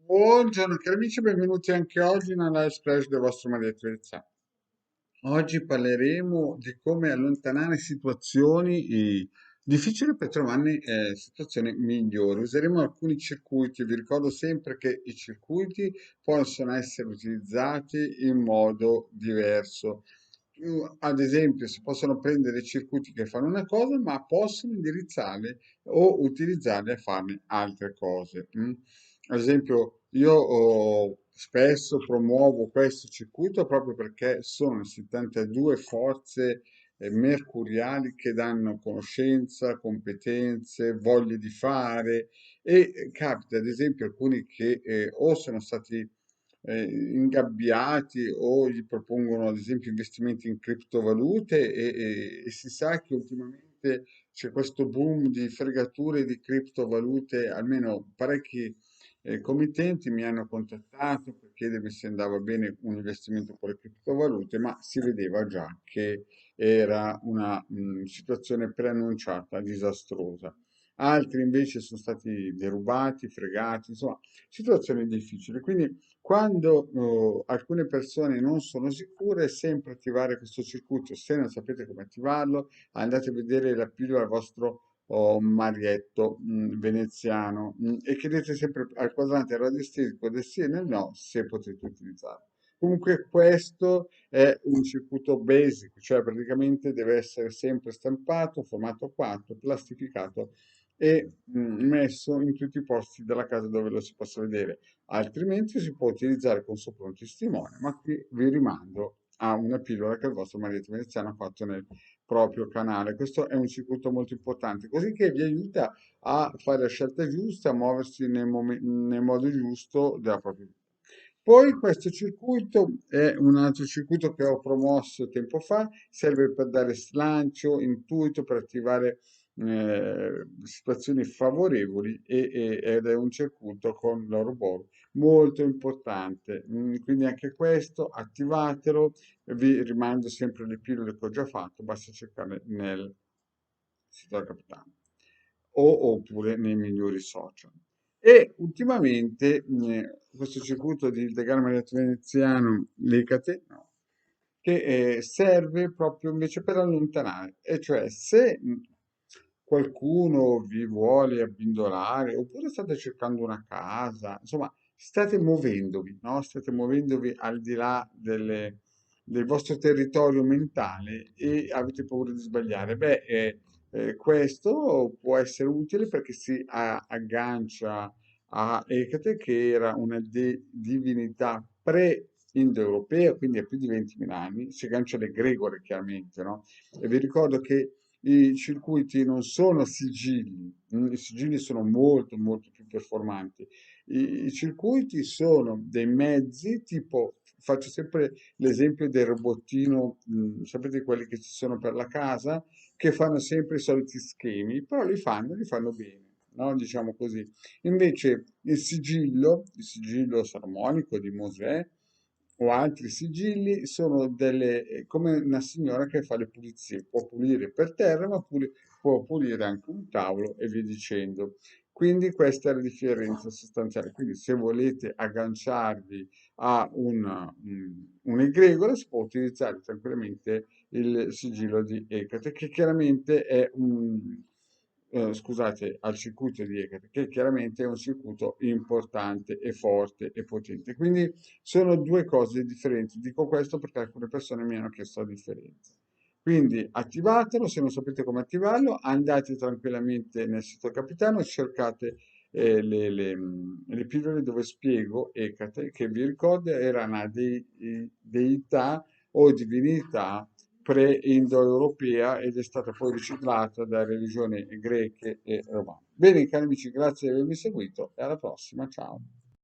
Buongiorno cari amici, benvenuti anche oggi nella Live Splash del vostro Marietto Veneziano. Oggi parleremo di come allontanare situazioni difficili per trovarne situazioni migliori. Useremo alcuni circuiti. Vi ricordo sempre che i circuiti possono essere utilizzati in modo diverso. Ad esempio, si possono prendere circuiti che fanno una cosa, ma possono indirizzarli o utilizzarli a farne altre cose. Ad esempio, io spesso promuovo questo circuito proprio perché sono 72 forze mercuriali che danno conoscenza, competenze, voglia di fare e capita ad esempio alcuni che o sono stati ingabbiati o gli propongono ad esempio investimenti in criptovalute e si sa che ultimamente c'è questo boom di fregature di criptovalute, almeno parecchi committenti mi hanno contattato per chiedermi se andava bene un investimento con le criptovalute, ma si vedeva già che era una situazione preannunciata disastrosa. Altri invece sono stati derubati, fregati, insomma, situazioni difficili. Quindi quando alcune persone non sono sicure, è sempre attivare questo circuito. Se non sapete come attivarlo, andate a vedere la pillola al vostro Marietto veneziano e chiedete sempre al quadrante radiostetico del sì e del no se potete utilizzarlo. Comunque questo è un circuito basic, cioè praticamente deve essere sempre stampato, formato 4, plastificato e messo in tutti i posti della casa dove lo si possa vedere. Altrimenti si può utilizzare con sopra un testimone, ma qui vi rimando a una pillola che il vostro marito veneziano ha fatto nel proprio canale. Questo è un circuito molto importante, così che vi aiuta a fare la scelta giusta, a muoversi nel modo giusto della propria vita. Poi questo circuito è un altro circuito che ho promosso tempo fa, serve per dare slancio, intuito, per attivare situazioni favorevoli ed è un circuito con l'Oroboro molto importante. Quindi anche questo attivatelo, vi rimando sempre le pillole che ho già fatto, basta cercarle nel sito del capitano oppure nei migliori social. E ultimamente questo circuito di Ildegarma veneziano Lecate, no, che serve proprio invece per allontanare, e cioè se qualcuno vi vuole abbindolare oppure state cercando una casa, insomma, state muovendovi, no? State muovendovi al di là del vostro territorio mentale e avete paura di sbagliare. Beh, questo può essere utile perché si aggancia a Ecate, che era una divinità pre-indoeuropea, quindi ha più di 20.000 anni, si aggancia alle Gregore chiaramente, no? E vi ricordo che i circuiti non sono sigilli, i sigilli sono molto molto più performanti. I circuiti sono dei mezzi tipo, faccio sempre l'esempio del robottino, sapete quelli che ci sono per la casa, che fanno sempre i soliti schemi, però li fanno bene, no? Diciamo così. Invece il sigillo sarmonico di Mosè o altri sigilli sono come una signora che fa le pulizie, può pulire per terra, ma può pulire anche un tavolo e via dicendo. Quindi questa è la differenza sostanziale. Quindi se volete agganciarvi a un'egregola si può utilizzare tranquillamente il sigillo di Ecate, che chiaramente è scusate, al circuito di Ecate, che chiaramente è un circuito importante e forte e potente. Quindi sono due cose differenti. Dico questo perché alcune persone mi hanno chiesto la differenza. Quindi attivatelo, se non sapete come attivarlo, andate tranquillamente nel sito capitano, cercate le pillole dove spiego Ecate, che vi ricordo era una deità o divinità pre-indoeuropea ed è stata poi riciclata da religioni greche e romane. Bene, cari amici, grazie di avermi seguito e alla prossima, ciao.